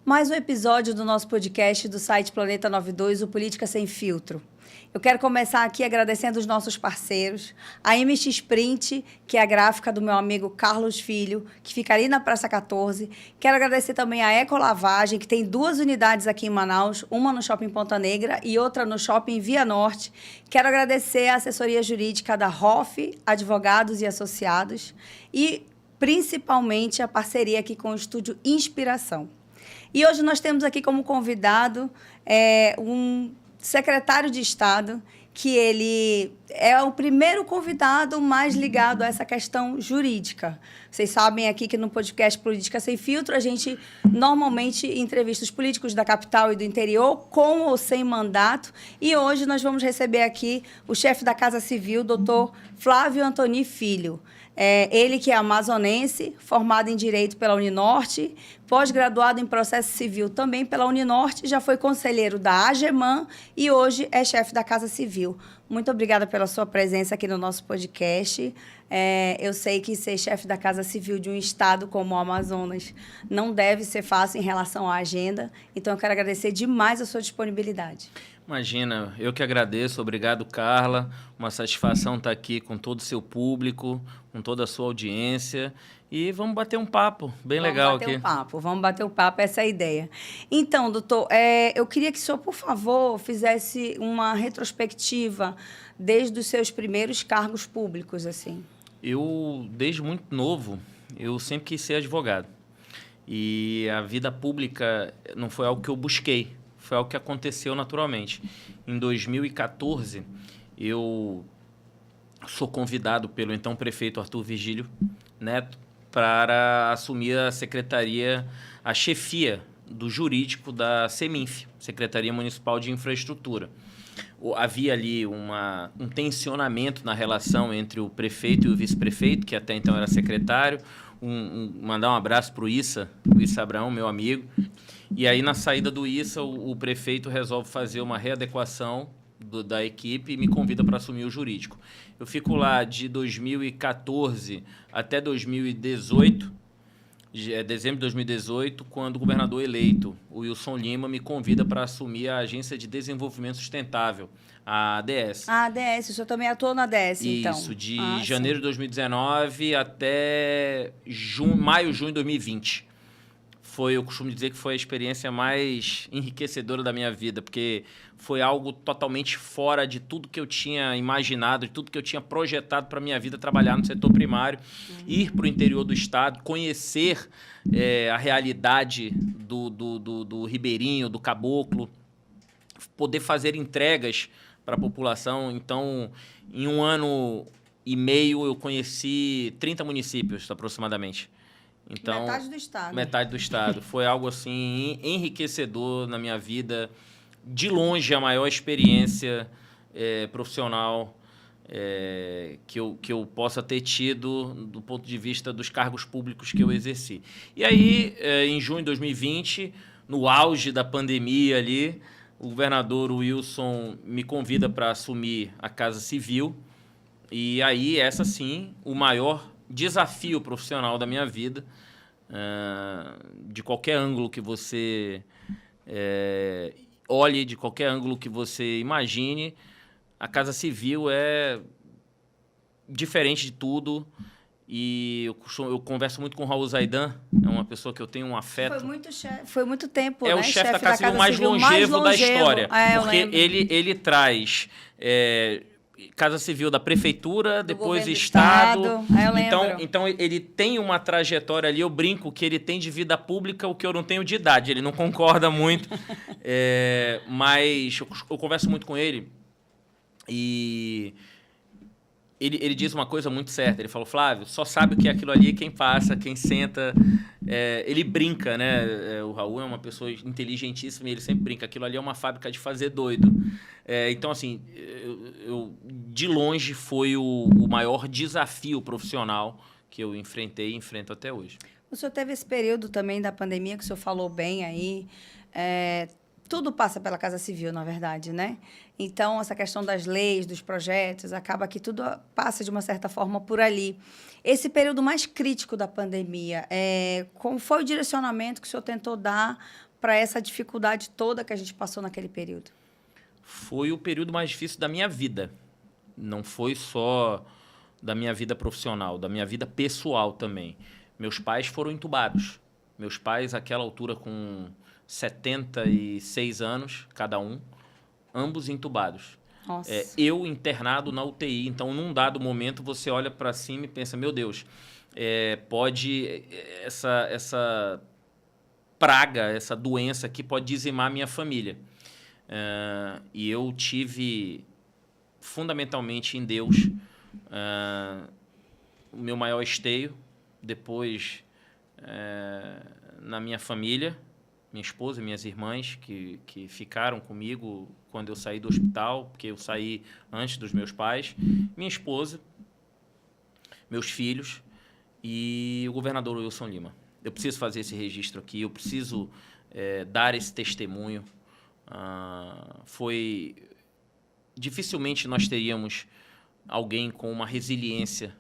mais um episódio do nosso podcast do site Planeta 92, o Política Sem Filtro. Eu quero começar aqui agradecendo os nossos parceiros, a MX Print, que é a gráfica do meu amigo Carlos Filho, que fica ali na Praça 14. Quero agradecer também a Ecolavagem, que tem 2 unidades aqui em Manaus, uma no Shopping Ponta Negra e outra no Shopping Via Norte. Quero agradecer a assessoria jurídica da Hoff, Advogados e Associados e, principalmente, a parceria aqui com o Estúdio Inspiração. E hoje nós temos aqui como convidado um secretário de Estado, que ele é o primeiro convidado mais ligado a essa questão jurídica. Vocês sabem aqui que no podcast Política Sem Filtro, a gente normalmente entrevista os políticos da capital e do interior, com ou sem mandato. E hoje nós vamos receber aqui o chefe da Casa Civil, doutor Flávio Antoni Filho. Ele que é amazonense, formado em Direito pela Uninorte, pós-graduado em Processo Civil também pela Uninorte, já foi conselheiro da AGEMAN e hoje é chefe da Casa Civil. Muito obrigada pela sua presença aqui no nosso podcast. Eu sei que ser chefe da Casa Civil de um estado como o Amazonas não deve ser fácil em relação à agenda, então eu quero agradecer demais a sua disponibilidade. Imagina, eu que agradeço, obrigado, Carla, uma satisfação estar aqui com todo o seu público, com toda a sua audiência e vamos bater um papo bem legal aqui. Vamos bater um papo, essa é a ideia. Então, doutor, eu queria que o senhor, por favor, fizesse uma retrospectiva desde os seus primeiros cargos públicos, assim. Eu, desde muito novo, eu sempre quis ser advogado e a vida pública não foi algo que eu busquei. Foi algo que aconteceu naturalmente. Em 2014, eu sou convidado pelo então prefeito Arthur Virgílio Neto para assumir a secretaria, a chefia do jurídico da Seminf, Secretaria Municipal de Infraestrutura. Havia ali um tensionamento na relação entre o prefeito e o vice-prefeito, que até então era secretário. Mandar um abraço para o Issa Abraão, meu amigo. E aí, na saída do Issa, o prefeito resolve fazer uma readequação da equipe e me convida para assumir o jurídico. Eu fico lá de 2014 até 2018, dezembro de 2018, quando o governador eleito, o Wilson Lima, me convida para assumir a Agência de Desenvolvimento Sustentável, a ADS. A ADS, o senhor também atuou na ADS, então? Isso, de janeiro de 2019 até maio, junho de 2020. Eu costumo dizer que foi a experiência mais enriquecedora da minha vida, porque foi algo totalmente fora de tudo que eu tinha imaginado, de tudo que eu tinha projetado para a minha vida, trabalhar no setor primário, ir para o interior do estado, conhecer a realidade do ribeirinho, do caboclo, poder fazer entregas para a população. Então, em 1 ano e meio, eu conheci 30 municípios, aproximadamente. Então, metade do estado. Metade do estado. Foi algo assim enriquecedor na minha vida. De longe, a maior experiência profissional que eu possa ter tido do ponto de vista dos cargos públicos que eu exerci. E aí, em junho de 2020, no auge da pandemia ali, o governador Wilson me convida para assumir a Casa Civil. E aí, essa sim, o maior desafio profissional da minha vida, de qualquer ângulo que você olhe, de qualquer ângulo que você imagine, a Casa Civil é diferente de tudo. E eu converso muito com o Raul Zaidan, é uma pessoa que eu tenho um afeto. Foi muito tempo, né? É o chefe da Casa Civil mais longevo da história, porque ele traz Casa Civil da Prefeitura, depois Estado. Então, ele tem uma trajetória ali. Eu brinco que ele tem de vida pública o que eu não tenho de idade. Ele não concorda muito, mas eu converso muito com ele e ele diz uma coisa muito certa. Ele falou: Flávio, só sabe o que é aquilo ali quem passa, quem senta. Ele brinca, né? O Raul é uma pessoa inteligentíssima e ele sempre brinca. Aquilo ali é uma fábrica de fazer doido. Então, assim, de longe foi o maior desafio profissional que eu enfrentei e enfrento até hoje. O senhor teve esse período também da pandemia, que o senhor falou bem aí. Tudo passa pela Casa Civil, na verdade, né? Então, essa questão das leis, dos projetos, acaba que tudo passa, de uma certa forma, por ali. Esse período mais crítico da pandemia, qual foi o direcionamento que o senhor tentou dar para essa dificuldade toda que a gente passou naquele período? Foi o período mais difícil da minha vida. Não foi só da minha vida profissional, da minha vida pessoal também. Meus pais foram entubados. Meus pais, àquela altura, com 76 anos, cada um, ambos entubados. Nossa. Eu internado na UTI. Então, num dado momento, você olha para cima e pensa, meu Deus, pode essa praga, essa doença aqui pode dizimar minha família. E eu tive, fundamentalmente em Deus, o meu maior esteio. Depois, na minha família, minha esposa e minhas irmãs, que ficaram comigo quando eu saí do hospital, porque eu saí antes dos meus pais, minha esposa, meus filhos e o governador Wilson Lima. Eu preciso fazer esse registro aqui, eu preciso dar esse testemunho. Dificilmente nós teríamos alguém com uma resiliência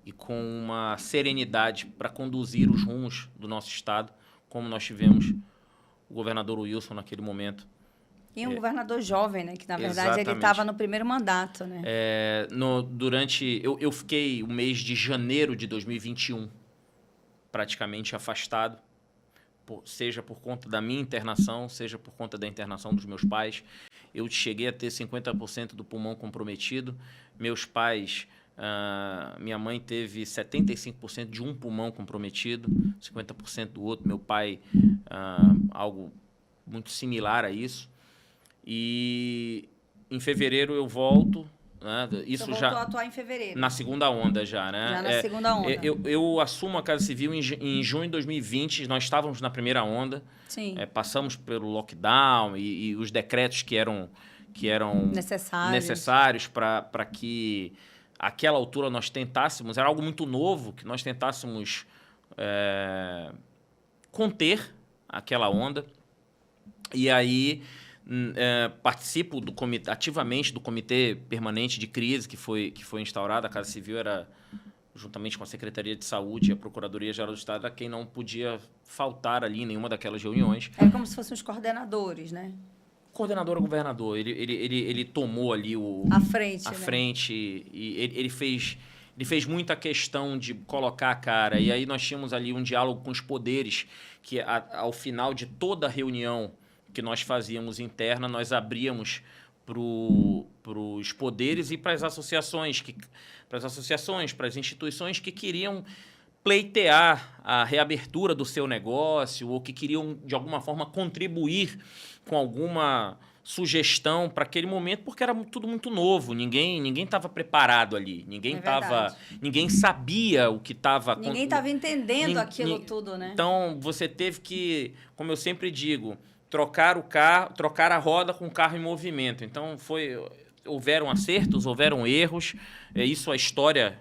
e com uma serenidade para conduzir os rumos do nosso Estado, como nós tivemos o governador Wilson naquele momento. E um governador jovem, né? Que, na verdade, Exatamente. ele estava no primeiro mandato, né? Eu fiquei o mês de janeiro de 2021 praticamente afastado, seja por conta da minha internação, seja por conta da internação dos meus pais. Eu cheguei a ter 50% do pulmão comprometido. Meus pais, minha mãe teve 75% de um pulmão comprometido, 50% do outro. Meu pai, algo muito similar a isso. E em fevereiro eu volto. Né? Isso voltou a atuar em fevereiro. Na segunda onda já, né? Já na segunda onda. Eu assumo a Casa Civil em junho de 2020, nós estávamos na primeira onda. Sim. Passamos pelo lockdown e os decretos que eram necessários para que, àquela altura, nós tentássemos, era algo muito novo, que nós tentássemos conter aquela onda. E aí participo ativamente do Comitê Permanente de Crise que foi instaurado. A Casa Civil era, juntamente com a Secretaria de Saúde e a Procuradoria-Geral do Estado, quem não podia faltar ali em nenhuma daquelas reuniões. Era como se fossem os coordenadores, né? Coordenador ou governador, ele tomou ali a frente e ele fez muita questão de colocar a cara. E aí nós tínhamos ali um diálogo com os poderes, que ao final de toda a reunião que nós fazíamos interna, nós abríamos para os poderes e para as associações, para as instituições que queriam pleitear a reabertura do seu negócio ou que queriam, de alguma forma, contribuir com alguma sugestão para aquele momento, porque era tudo muito novo, ninguém estava preparado ali, ninguém sabia o que estava acontecendo. Ninguém estava entendendo aquilo tudo, né? Então, você teve que, como eu sempre digo, trocar a roda com o carro em movimento. Então, houveram acertos, houveram erros, isso a história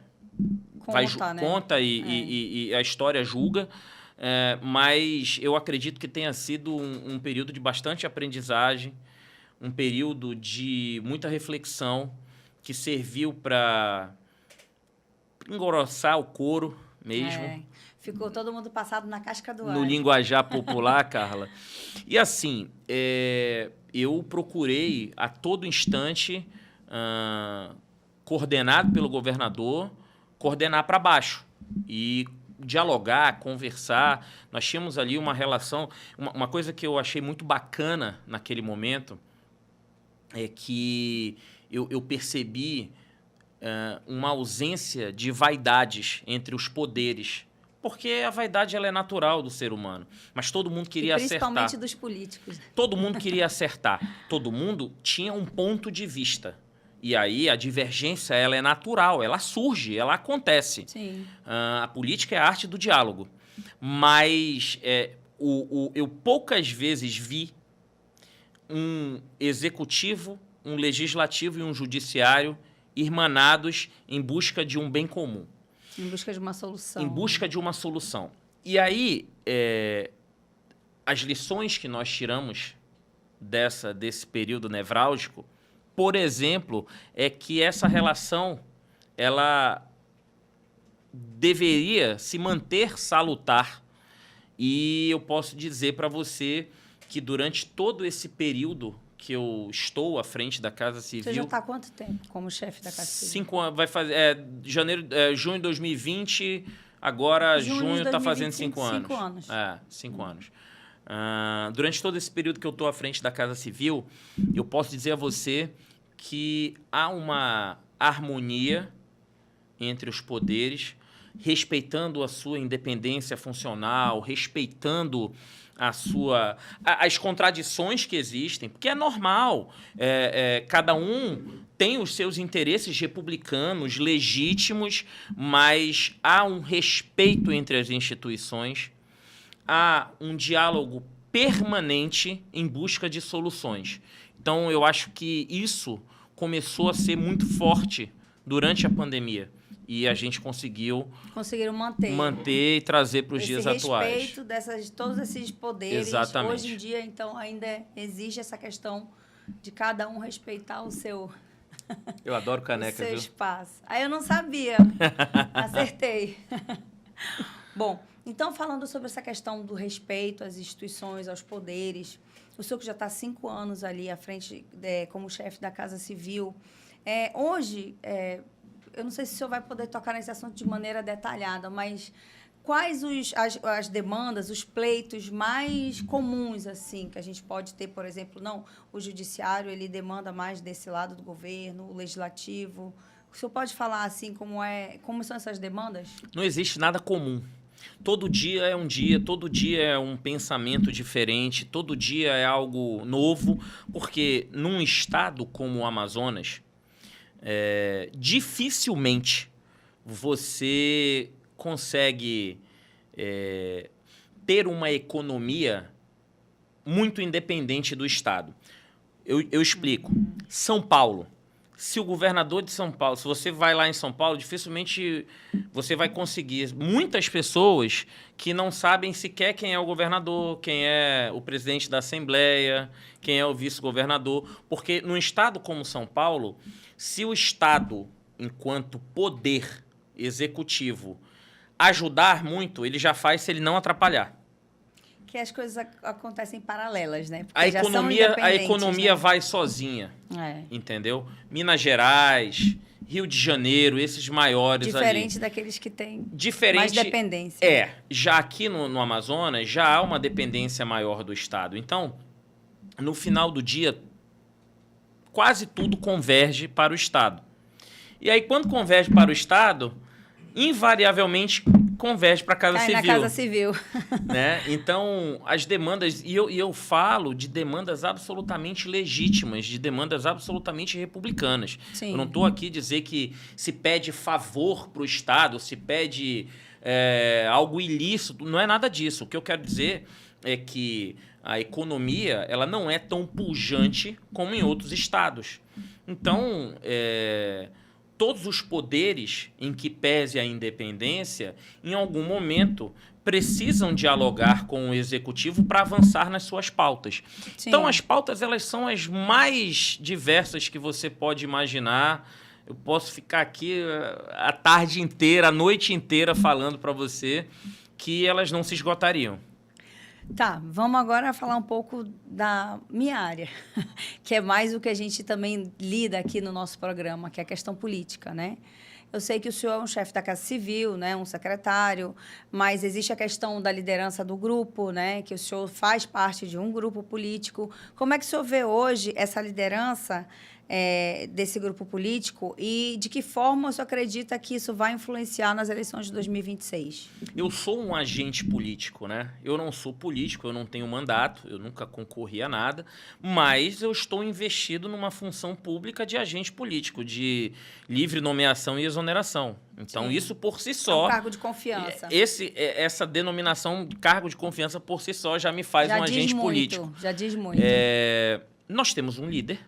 conta e a história julga, mas eu acredito que tenha sido um período de bastante aprendizagem, um período de muita reflexão, que serviu para engrossar o couro mesmo. Ficou todo mundo passado na casca do No linguajar popular, Carla. E assim, eu procurei a todo instante, coordenado pelo governador, coordenar para baixo e dialogar, conversar. Nós tínhamos ali uma relação. Uma coisa que eu achei muito bacana naquele momento é que eu percebi uma ausência de vaidades entre os poderes. Porque a vaidade ela é natural do ser humano. Mas todo mundo queria acertar. Principalmente dos políticos. Todo mundo queria acertar. Todo mundo tinha um ponto de vista. E aí a divergência ela é natural, ela surge, ela acontece. Sim. A política é a arte do diálogo. Mas eu poucas vezes vi um executivo, um legislativo e um judiciário irmanados em busca de um bem comum. Em busca de uma solução. Em busca de uma solução. E aí, as lições que nós tiramos desse período nevrálgico, por exemplo, é que essa relação ela deveria se manter salutar. E eu posso dizer para você que durante todo esse período que eu estou à frente da Casa Civil... Você já está há quanto tempo como chefe da Casa Civil? 5 anos, vai fazer... junho de 2020, agora junho está fazendo 5 anos. 5 anos. 5 anos. Durante todo esse período que eu estou à frente da Casa Civil, eu posso dizer a você que há uma harmonia entre os poderes, respeitando a sua independência funcional, respeitando as contradições que existem, porque é normal. Cada um tem os seus interesses republicanos legítimos, mas há um respeito entre as instituições, há um diálogo permanente em busca de soluções. Então, eu acho que isso começou a ser muito forte durante a pandemia. E a gente conseguiram manter e trazer para os dias atuais. Respeito de todos esses poderes. Exatamente. Hoje em dia, então, ainda existe essa questão de cada um respeitar o seu... Eu adoro caneca, o seu viu? espaço. Aí eu não sabia. Acertei. Bom, então, falando sobre essa questão do respeito às instituições, aos poderes, o senhor que já está há 5 anos ali à frente como chefe da Casa Civil, hoje... eu não sei se o senhor vai poder tocar nesse assunto de maneira detalhada, mas quais as demandas, os pleitos mais comuns, assim, que a gente pode ter, por exemplo, o judiciário, ele demanda mais desse lado do governo, o legislativo. O senhor pode falar, assim, como são essas demandas? Não existe nada comum. Todo dia é um dia, todo dia é um pensamento diferente, todo dia é algo novo, porque num estado como o Amazonas, dificilmente você consegue ter uma economia muito independente do Estado. Eu explico. São Paulo. Se o governador de São Paulo, se você vai lá em São Paulo, dificilmente você vai conseguir. Muitas pessoas que não sabem sequer quem é o governador, quem é o presidente da Assembleia, quem é o vice-governador. Porque num estado como São Paulo, se o Estado, enquanto poder executivo, ajudar muito, ele já faz se ele não atrapalhar. Que as coisas acontecem paralelas, né? Porque A economia vai sozinha, entendeu? Minas Gerais, Rio de Janeiro, esses maiores Diferente daqueles que têm mais dependência. Já aqui no Amazonas, já há uma dependência maior do Estado. Então, no final do dia, quase tudo converge para o Estado. E aí, quando converge para o Estado, invariavelmente converge para a Casa Civil. Na Casa Civil. Né? Então, as demandas... E eu falo de demandas absolutamente legítimas, de demandas absolutamente republicanas. Sim. Eu não estou aqui dizer que se pede favor para o Estado, se pede algo ilícito. Não é nada disso. O que eu quero dizer é que a economia ela não é tão pujante como em outros estados. Então, todos os poderes em que pese a independência, em algum momento, precisam dialogar com o executivo para avançar nas suas pautas. Sim. Então, as pautas elas são as mais diversas que você pode imaginar. Eu posso ficar aqui a tarde inteira, a noite inteira falando para você que elas não se esgotariam. Tá, vamos agora falar um pouco da minha área, que é mais o que a gente também lida aqui no nosso programa, que é a questão política, né? Eu sei que o senhor é um chefe da Casa Civil, né, um secretário, mas existe a questão da liderança do grupo, né, que o senhor faz parte de um grupo político. Como é que o senhor vê hoje essa liderança desse grupo político e de que forma o senhor acredita que isso vai influenciar nas eleições de 2026? Eu sou um agente político, né? Eu não sou político, eu não tenho mandato, eu nunca concorri a nada, mas eu estou investido numa função pública de agente político, de livre nomeação e exoneração. Então, Sim. Isso por si só... É um cargo de confiança. Essa denominação de cargo de confiança por si só já me faz um agente político. Já diz muito. Nós temos um líder.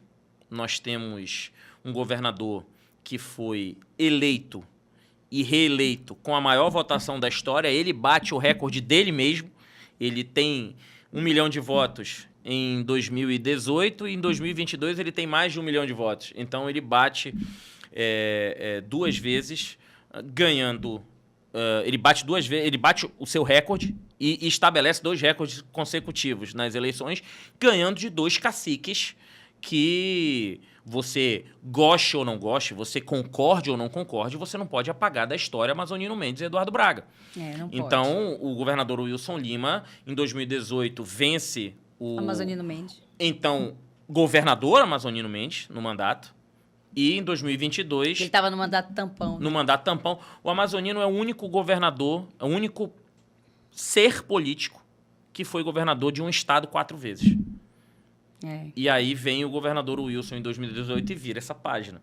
Nós temos um governador que foi eleito e reeleito com a maior votação da história. Ele bate o recorde dele mesmo. Ele tem 1 milhão de votos em 2018 e em 2022 ele tem mais de 1 milhão de votos. Então, ele bate 2 vezes, ganhando ele bate 2 vezes, ele bate o seu recorde e estabelece 2 recordes consecutivos nas eleições, ganhando de 2 caciques que você goste ou não goste, você concorde ou não concorde, você não pode apagar da história Amazonino Mendes e Eduardo Braga. Não pode. Então, o governador Wilson Lima, em 2018, vence o... Amazonino Mendes. Então, governador Amazonino Mendes, no mandato. E em 2022... Ele estava no mandato tampão. No mandato tampão. O Amazonino é o único governador, é o único ser político que foi governador de um estado 4 vezes. E aí vem o governador Wilson em 2018 e vira essa página.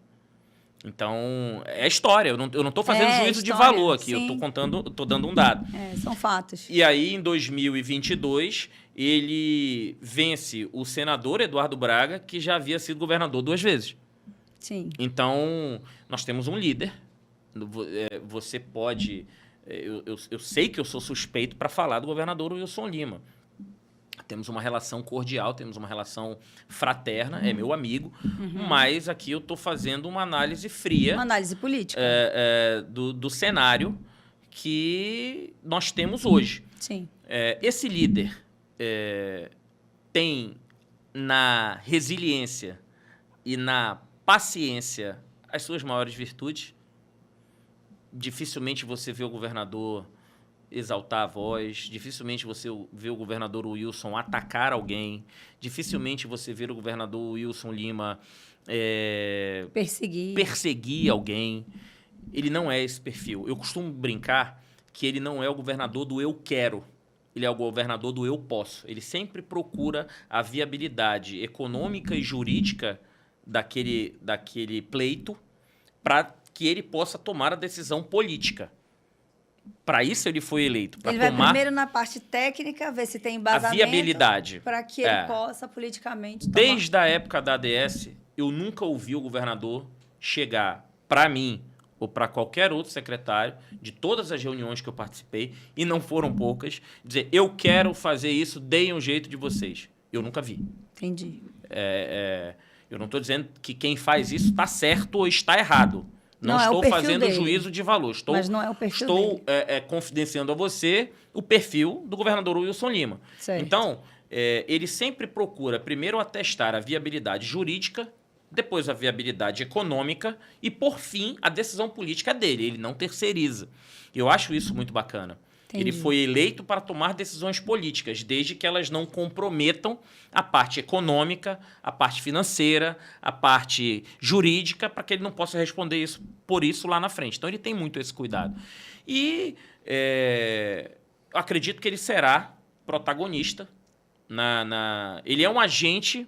Então, é história. Eu não estou fazendo juízo de valor aqui. Sim. Eu estou dando um dado. São fatos. E aí, em 2022, ele vence o senador Eduardo Braga, que já havia sido governador 2 vezes. Sim. Então, nós temos um líder. Você pode... Eu sei que eu sou suspeito para falar do governador Wilson Lima. Temos uma relação cordial, temos uma relação fraterna, é meu amigo, mas aqui eu estou fazendo uma análise fria. Uma análise política. Do cenário que nós temos hoje. Sim. Esse líder tem na resiliência e na paciência as suas maiores virtudes. Dificilmente você vê o governador exaltar a voz, dificilmente você vê o governador Wilson atacar alguém, dificilmente você vê o governador Wilson Lima perseguir alguém. Ele não é esse perfil. Eu costumo brincar que ele não é o governador do eu quero, ele é o governador do eu posso. Ele sempre procura a viabilidade econômica e jurídica daquele pleito para que ele possa tomar a decisão política. Para isso ele foi eleito. Ele vai primeiro na parte técnica, ver se tem embasamento. A viabilidade. Para que ele possa politicamente tomar. Desde a época da ADS, eu nunca ouvi o governador chegar para mim ou para qualquer outro secretário, de todas as reuniões que eu participei, e não foram poucas, dizer, eu quero fazer isso, deem um jeito de vocês. Eu nunca vi. Entendi. Eu não estou dizendo que quem faz isso está certo ou está errado. Não estou fazendo juízo de valor. Mas não é o perfil dele. Estou confidenciando a você o perfil do governador Wilson Lima. Certo. Então, ele sempre procura primeiro atestar a viabilidade jurídica, depois a viabilidade econômica e, por fim, a decisão política dele. Ele não terceiriza. Eu acho isso muito bacana. Entendi. Ele foi eleito para tomar decisões políticas, desde que elas não comprometam a parte econômica, a parte financeira, a parte jurídica, para que ele não possa responder por isso lá na frente. Então, ele tem muito esse cuidado. E acredito que ele será protagonista. Ele é um agente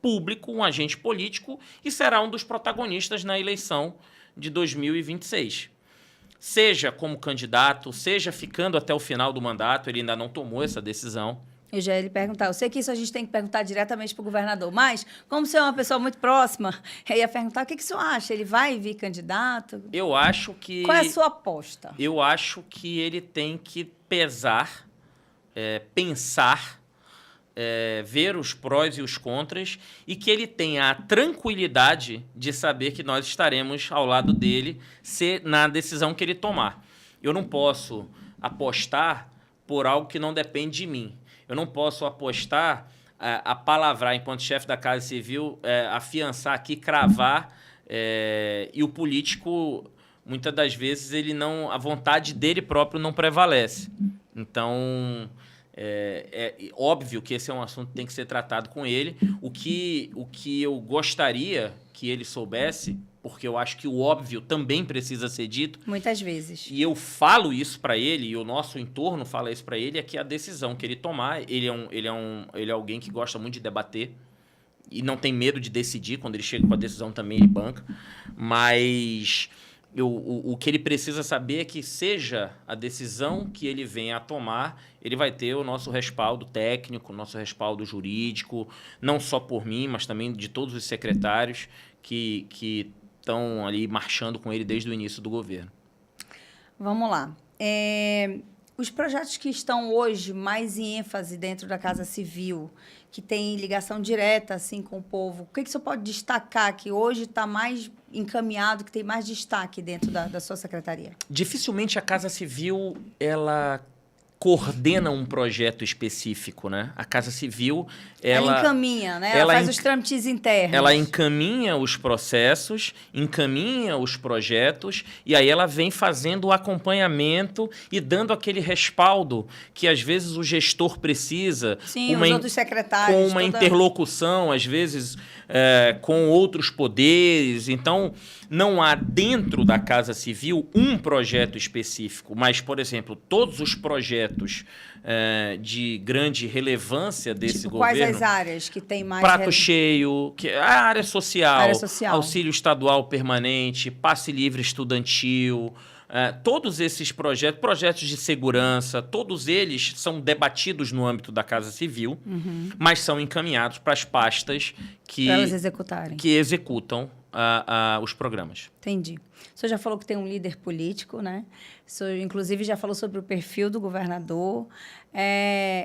público, um agente político, e será um dos protagonistas na eleição de 2026. Seja como candidato, seja ficando até o final do mandato, ele ainda não tomou essa decisão. Eu já ia lhe perguntar. Eu sei que isso a gente tem que perguntar diretamente para o governador, mas, como você é uma pessoa muito próxima, eu ia perguntar o que o senhor acha? Ele vai vir candidato? Eu acho que... Qual é a sua aposta? Eu acho que ele tem que pesar, pensar, ver os prós e os contras, e que ele tenha a tranquilidade de saber que nós estaremos ao lado dele na decisão que ele tomar. Eu não posso apostar por algo que não depende de mim. Eu não posso apostar, apalavrar enquanto chefe da Casa Civil, afiançar aqui, cravar, e o político, muitas das vezes, a vontade dele próprio não prevalece. Então... É óbvio que esse é um assunto que tem que ser tratado com ele. O que eu gostaria que ele soubesse, porque eu acho que o óbvio também precisa ser dito. Muitas vezes. E eu falo isso para ele, e o nosso entorno fala isso para ele, é que a decisão que ele tomar, ele é alguém que gosta muito de debater e não tem medo de decidir. Quando ele chega com a decisão também ele banca. Mas... O que ele precisa saber é que, seja a decisão que ele venha a tomar, ele vai ter o nosso respaldo técnico, o nosso respaldo jurídico, não só por mim, mas também de todos os secretários que estão ali marchando com ele desde o início do governo. Vamos lá. Os projetos que estão hoje mais em ênfase dentro da Casa Civil, que tem ligação direta assim com o povo, o que você pode destacar que hoje está mais encaminhado, que tem mais destaque dentro da sua secretaria? Dificilmente a Casa Civil, ela coordena um projeto específico, né? A Casa Civil, ela encaminha, né? Ela faz os trâmites internos. Ela encaminha os processos, encaminha os projetos e aí ela vem fazendo o acompanhamento e dando aquele respaldo que às vezes o gestor precisa. Sim, os outros secretários. Com uma interlocução, às vezes, com outros poderes. Então, não há dentro da Casa Civil um projeto específico, mas, por exemplo, todos os projetos de grande relevância desse governo... Quais as áreas que tem mais... Prato cheio, a área social, auxílio estadual permanente, passe livre estudantil... todos esses projetos de segurança, todos eles são debatidos no âmbito da Casa Civil, mas são encaminhados para as pastas que executam os programas. Entendi. O senhor já falou que tem um líder político, né? O senhor, inclusive, já falou sobre o perfil do governador.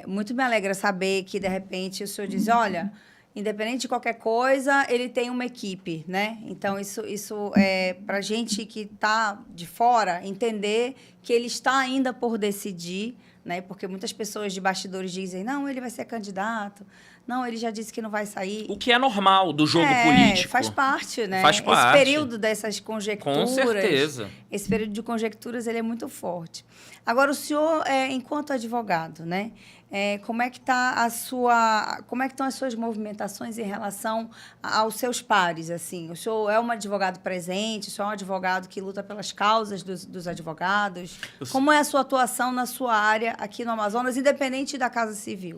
Muito me alegra saber que, de repente, o senhor diz, olha... Independente de qualquer coisa, ele tem uma equipe, né? Então, isso é para a gente que está de fora entender que ele está ainda por decidir, né? Porque muitas pessoas de bastidores dizem, não, ele vai ser candidato, não, ele já disse que não vai sair. O que é normal do jogo político. Faz parte, né? Faz parte. Esse período dessas conjecturas... Com certeza. Esse período de conjecturas, ele é muito forte. Agora, o senhor, enquanto advogado, né? Como é que estão as suas movimentações em relação aos seus pares, assim? O senhor é um advogado presente, o senhor é um advogado que luta pelas causas dos advogados? Como é a sua atuação na sua área aqui no Amazonas, independente da Casa Civil?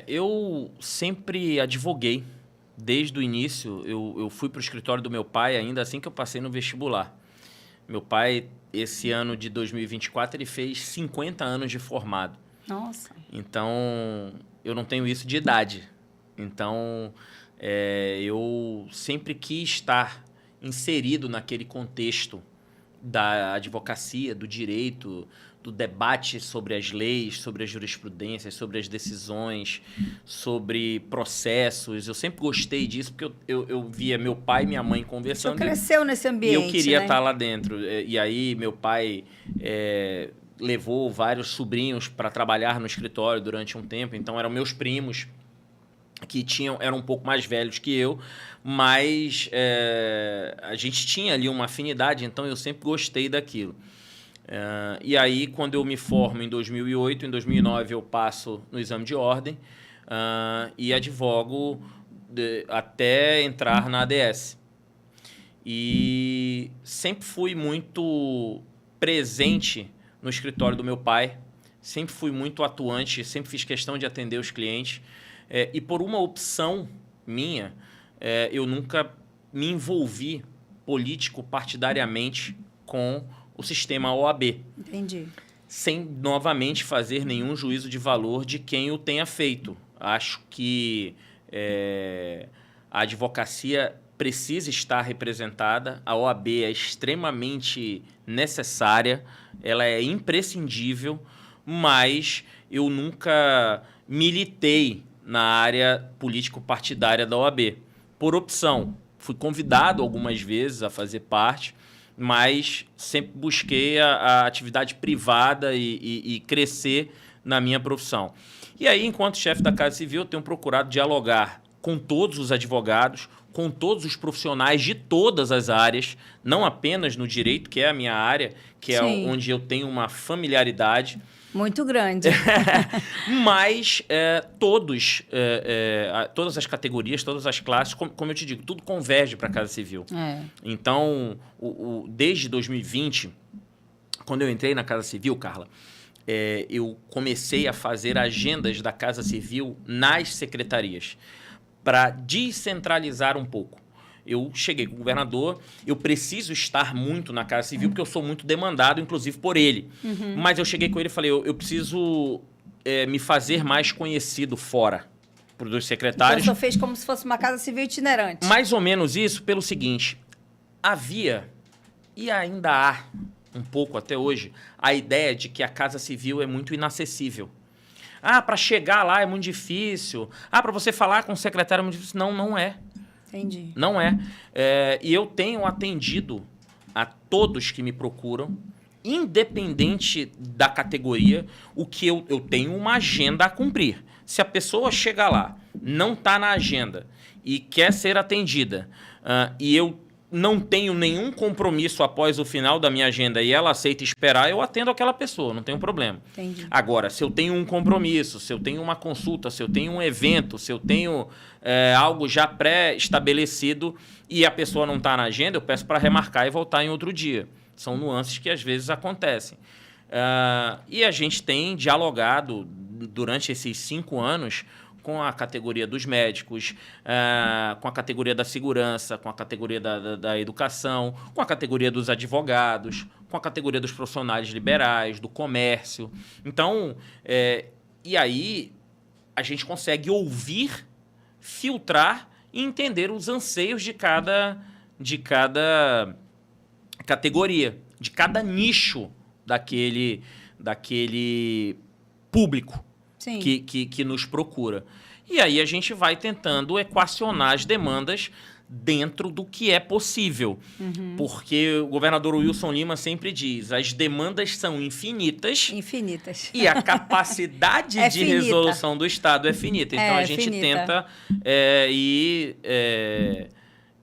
Eu sempre advoguei. Desde o início, eu fui para o escritório do meu pai ainda assim que eu passei no vestibular. Meu pai, esse ano de 2024, ele fez 50 anos de formado. Nossa. Então, eu não tenho isso de idade. Então, eu sempre quis estar inserido naquele contexto da advocacia, do direito, do debate sobre as leis, sobre as jurisprudências, sobre as decisões, sobre processos. Eu sempre gostei disso, porque eu via meu pai e minha mãe conversando. Você cresceu nesse ambiente, e eu queria estar lá dentro. E aí, meu pai... levou vários sobrinhos para trabalhar no escritório durante um tempo. Então, eram meus primos que eram um pouco mais velhos que eu, mas a gente tinha ali uma afinidade, então eu sempre gostei daquilo. E aí, quando eu me formo em 2008, em 2009 eu passo no exame de ordem e advogo até entrar na ADS. E sempre fui muito presente no escritório do meu pai, sempre fui muito atuante, sempre fiz questão de atender os clientes. E por uma opção minha, eu nunca me envolvi político-partidariamente com o sistema OAB. Entendi. Sem, novamente, fazer nenhum juízo de valor de quem o tenha feito. Acho que a advocacia precisa estar representada, a OAB é extremamente necessária, ela é imprescindível, mas eu nunca militei na área político-partidária da OAB. Por opção, fui convidado algumas vezes a fazer parte, mas sempre busquei a atividade privada e crescer na minha profissão. E aí, enquanto chefe da Casa Civil, eu tenho procurado dialogar com todos os advogados, com todos os profissionais de todas as áreas, não apenas no direito, que é a minha área, que é onde eu tenho uma familiaridade. Muito grande. Mas todas as categorias, todas as classes, como eu te digo, tudo converge para a Casa Civil. Então, desde 2020, quando eu entrei na Casa Civil, Carla, eu comecei a fazer agendas da Casa Civil nas secretarias, para descentralizar um pouco. Eu cheguei com o governador, eu preciso estar muito na Casa Civil, porque eu sou muito demandado, inclusive, por ele. Mas eu cheguei com ele e falei, eu preciso me fazer mais conhecido fora dos secretários. Então, o senhor fez como se fosse uma Casa Civil itinerante. Mais ou menos isso, pelo seguinte, havia e ainda há um pouco até hoje, a ideia de que a Casa Civil é muito inacessível. Ah, para chegar lá é muito difícil. Ah, para você falar com o secretário é muito difícil. Não, não é. Entendi. Não é. E eu tenho atendido a todos que me procuram, independente da categoria, o que eu tenho uma agenda a cumprir. Se a pessoa chega lá, não está na agenda e quer ser atendida, e eu não tenho nenhum compromisso após o final da minha agenda e ela aceita esperar, eu atendo aquela pessoa, não tem problema. Entendi. Agora, se eu tenho um compromisso, se eu tenho uma consulta, se eu tenho um evento, se eu tenho algo já pré-estabelecido e a pessoa não está na agenda, eu peço para remarcar e voltar em outro dia. São nuances que às vezes acontecem. E a gente tem dialogado durante esses 5 anos com a categoria dos médicos, com a categoria da segurança, com a categoria da educação, com a categoria dos advogados, com a categoria dos profissionais liberais, do comércio. Então, e aí a gente consegue ouvir, filtrar e entender os anseios de cada categoria, de cada nicho daquele público que nos procura. E aí a gente vai tentando equacionar as demandas dentro do que é possível. Porque o governador Wilson Lima sempre diz, as demandas são infinitas. Infinitas. E a capacidade de finita. resolução do Estado é finita. Então a gente finita. tenta ir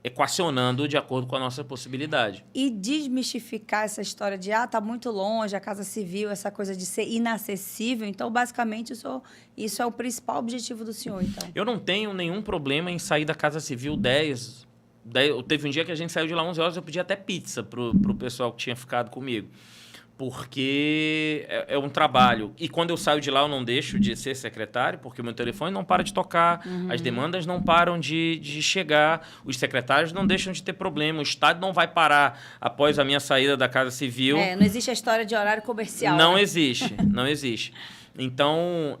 equacionando de acordo com a nossa possibilidade. E desmistificar essa história de, tá muito longe, a Casa Civil, essa coisa de ser inacessível. Então, basicamente, isso é o principal objetivo do senhor, então. Eu não tenho nenhum problema em sair da Casa Civil 10. Teve um dia que a gente saiu de lá 11 horas, eu pedi até pizza pro pessoal que tinha ficado comigo. Porque é um trabalho. E quando eu saio de lá, eu não deixo de ser secretário, porque o meu telefone não para de tocar, as demandas não param de chegar, os secretários não deixam de ter problema, o Estado não vai parar após a minha saída da Casa Civil. Não existe a história de horário comercial. Não existe, não existe. Então,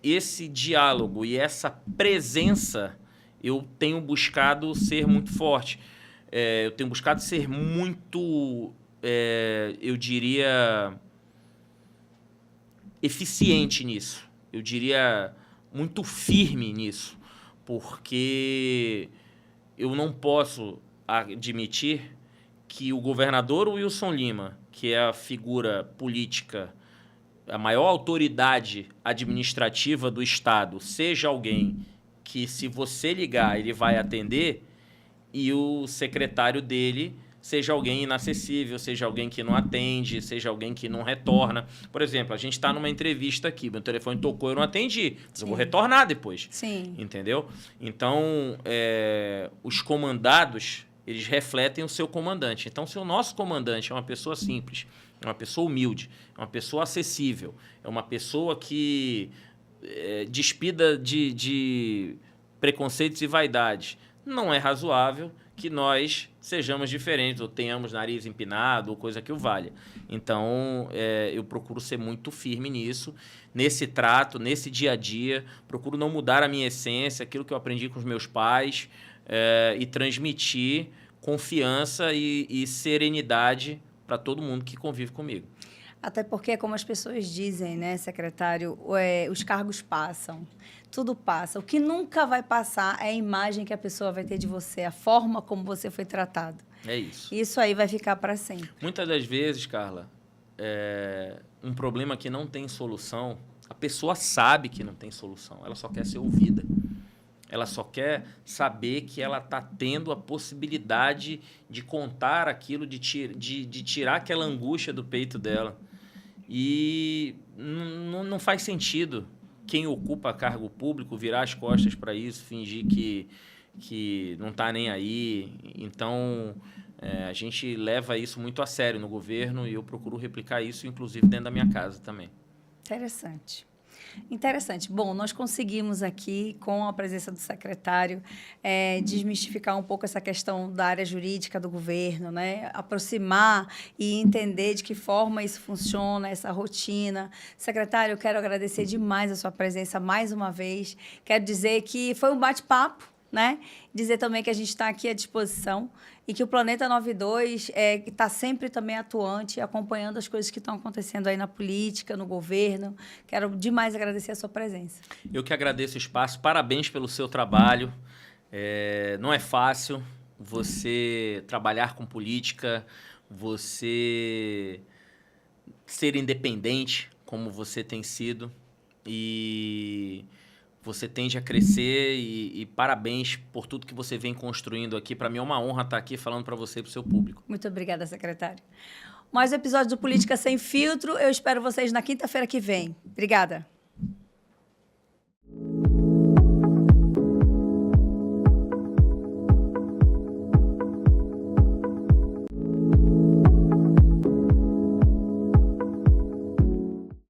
esse diálogo e essa presença, eu tenho buscado ser muito forte. Eu tenho buscado ser muito... eu diria, eficiente nisso. Eu diria, muito firme nisso. Porque eu não posso admitir que o governador Wilson Lima, que é a figura política, a maior autoridade administrativa do Estado, seja alguém que, se você ligar, ele vai atender, e o secretário dele seja alguém inacessível, seja alguém que não atende, seja alguém que não retorna. Por exemplo, a gente está numa entrevista aqui, meu telefone tocou, eu não atendi, mas eu vou retornar depois. Sim. Entendeu? Então, os comandados, eles refletem o seu comandante. Então, se o nosso comandante é uma pessoa simples, é uma pessoa humilde, é uma pessoa acessível, é uma pessoa que despida de preconceitos e vaidades, não é razoável que nós sejamos diferentes ou tenhamos nariz empinado ou coisa que o valha. Então, eu procuro ser muito firme nisso, nesse trato, nesse dia a dia. Procuro não mudar a minha essência, aquilo que eu aprendi com os meus pais, e transmitir confiança e serenidade para todo mundo que convive comigo. Até porque, como as pessoas dizem, né, secretário, os cargos passam, tudo passa. O que nunca vai passar é a imagem que a pessoa vai ter de você, a forma como você foi tratado. É isso. Isso aí vai ficar para sempre. Muitas das vezes, Carla, um problema que não tem solução, a pessoa sabe que não tem solução, ela só quer ser ouvida. Ela só quer saber que ela está tendo a possibilidade de contar aquilo, de tirar aquela angústia do peito dela. E não faz sentido quem ocupa cargo público virar as costas para isso, fingir que não está nem aí. Então, a gente leva isso muito a sério no governo e eu procuro replicar isso, inclusive, dentro da minha casa também. Interessante. Interessante. Bom, nós conseguimos aqui, com a presença do secretário, desmistificar um pouco essa questão da área jurídica do governo, né? Aproximar e entender de que forma isso funciona, essa rotina. Secretário, eu quero agradecer demais a sua presença mais uma vez. Quero dizer que foi um bate-papo, né? Dizer também que a gente está aqui à disposição e que o Planeta 92 está sempre também atuante, acompanhando as coisas que estão acontecendo aí na política, no governo. Quero demais agradecer a sua presença. Eu que agradeço o espaço. Parabéns pelo seu trabalho. Não é fácil você trabalhar com política, você ser independente, como você tem sido, e você tende a crescer e parabéns por tudo que você vem construindo aqui. Para mim é uma honra estar aqui falando para você e para o seu público. Muito obrigada, secretário. Mais um episódio do Política Sem Filtro. Eu espero vocês na quinta-feira que vem. Obrigada.